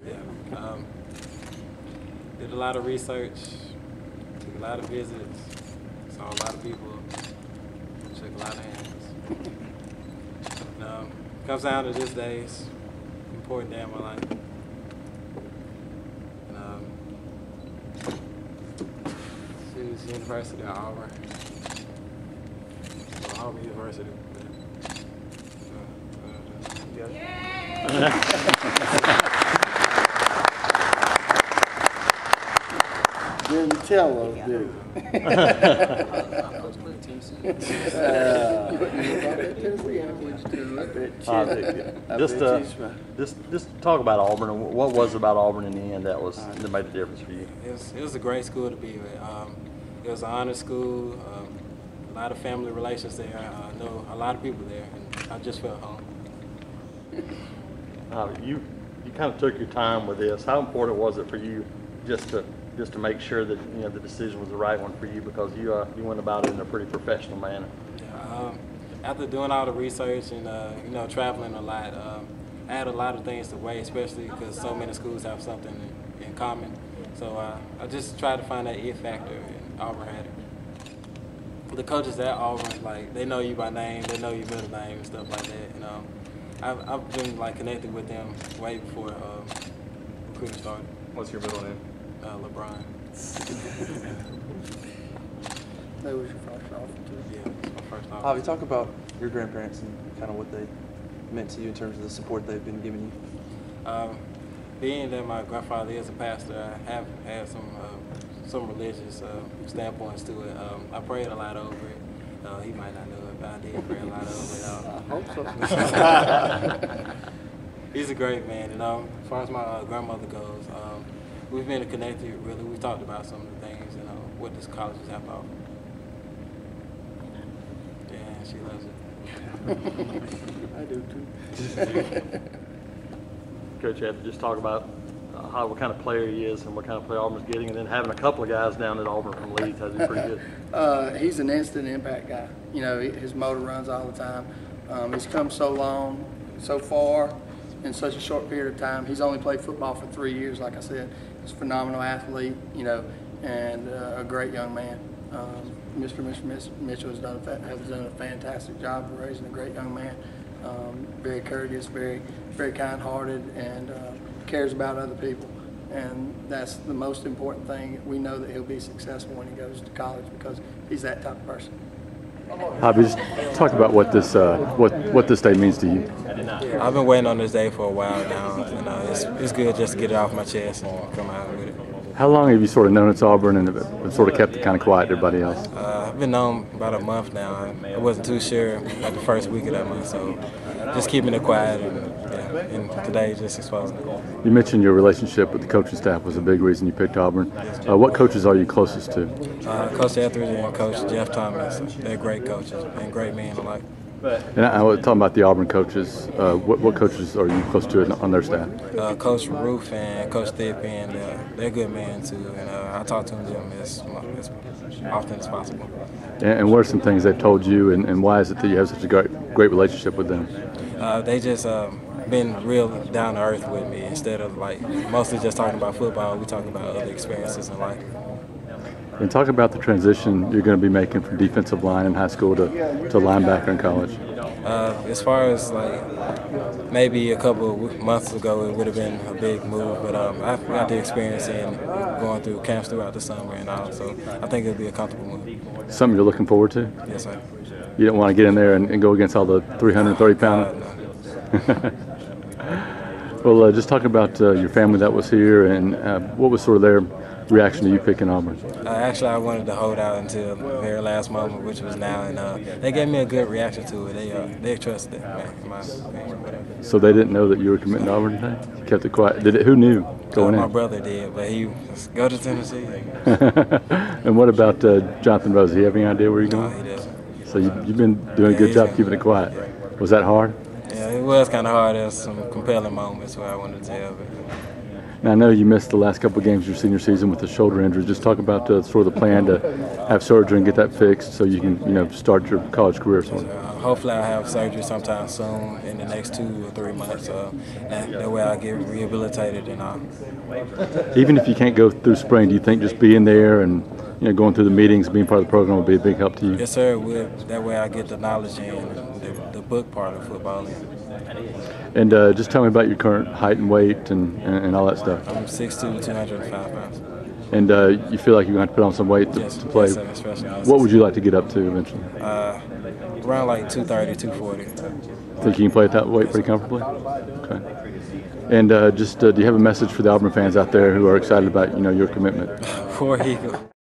Yeah. Did a lot of research, took a lot of visits, saw a lot of people, shook a lot of hands. Comes down to this day, it's an important day in my life. Choose University of Auburn. Well, Auburn University. Didn't tell us, did Just talk about Auburn and what was it about Auburn in the end that made the difference for you? It was a great school to be with. It was an honor school. A lot of family relations there. I know a lot of people there, and I just felt home. You kind of took your time with this. How important was it for you just to make sure that the decision was the right one for you, because you went about it in a pretty professional manner? Yeah, after doing all the research and traveling a lot, I had a lot of things to weigh, especially because so many schools have something in common. So I just tried to find that it factor, and Auburn had it. The coaches at Auburn, like, they know you by name, they know your middle name and stuff like that. I've been connected with them way before recruiting started. What's your middle name? LeBron. That was your first offer too? Yeah, it was my first offer. Javi, talk about your grandparents and kind of what they meant to you in terms of the support they've been giving you. Being that my grandfather is a pastor, I have had some religious standpoints to it. I prayed a lot over it. He might not know it, but I did pray a lot over it. I hope so. He's a great man, and as far as my grandmother goes, we've been connected, really. We talked about some of the things, what this college has to offer. Yeah, she loves it. I do too. Coach, you have to just talk about what kind of player he is and what kind of player Auburn's getting, and then having a couple of guys down at Auburn from Leeds has been pretty good. He's an instant impact guy. His motor runs all the time. He's come so far in such a short period of time. He's only played football for 3 years, like I said. He's a phenomenal athlete, and a great young man. Mr. Mitchell has done a fantastic job of raising a great young man. Very courteous, very, very kind-hearted, and cares about other people. And that's the most important thing. We know that he'll be successful when he goes to college because he's that type of person. Javi, just talk about what this day means to you. I've been waiting on this day for a while now, and it's good just to get it off my chest and come out with it. How long have you sort of known it's Auburn and have sort of kept it kind of quiet to everybody else? I've been known about a month now. I wasn't too sure like the first week of that month, so just keeping it quiet, and today just exposing it. You mentioned your relationship with the coaching staff was a big reason you picked Auburn. What coaches are you closest to? Coach Etheridge and Coach Jeff Thomas. They're great coaches and great men alike. And I was talking about the Auburn coaches. What coaches are you close to on their staff? Coach Roof and Coach Thippy, and they're good men too. And I talk to them as often as possible. And what are some things they've told you, and why is it that you have such a great relationship with them? They just been real down to earth with me instead of mostly just talking about football. We talk about other experiences in life. And talk about the transition you're going to be making from defensive line in high school to linebacker in college. As far as maybe a couple of months ago, it would have been a big move, but I've got the experience in going through camps throughout the summer and all, so I think it'll be a comfortable move. Something you're looking forward to? Yes, sir. You don't want to get in there and go against all the 330-pound? No. Well, just talk about your family that was here, and what was sort of their reaction to you picking Auburn? Actually, I wanted to hold out until the very last moment, which was now, and they gave me a good reaction to it. They trusted it, man. So they didn't know that you were committing to Auburn today? You kept it quiet. Who knew going in? My brother did, but he was go to Tennessee. And what about Jonathan Rose? Do you have any idea where you're going? No, he doesn't. So you've been doing a good job keeping it quiet. Was that hard? Yeah, it was kind of hard. There was some compelling moments where I wanted to tell. But Now, I know you missed the last couple of games of your senior season with the shoulder injury. Just talk about sort of the plan to have surgery and get that fixed so you can, start your college career. Hopefully I'll have surgery sometime soon in the next 2 or 3 months. That way I'll get rehabilitated and all. Even if you can't go through spring, do you think just being there and going through the meetings, being part of the program will be a big help to you? Yes, sir. That way I get the knowledge and the book part of football. And just tell me about your current height and weight and all that stuff. I'm 6'2", 205 pounds. And you feel like you're going to have to put on some weight to play? Yes, sir, especially. What would you like to get up to eventually? Around like 230, 240. Think you can play at that weight pretty comfortably? Okay. And do you have a message for the Auburn fans out there who are excited about your commitment? War Eagle.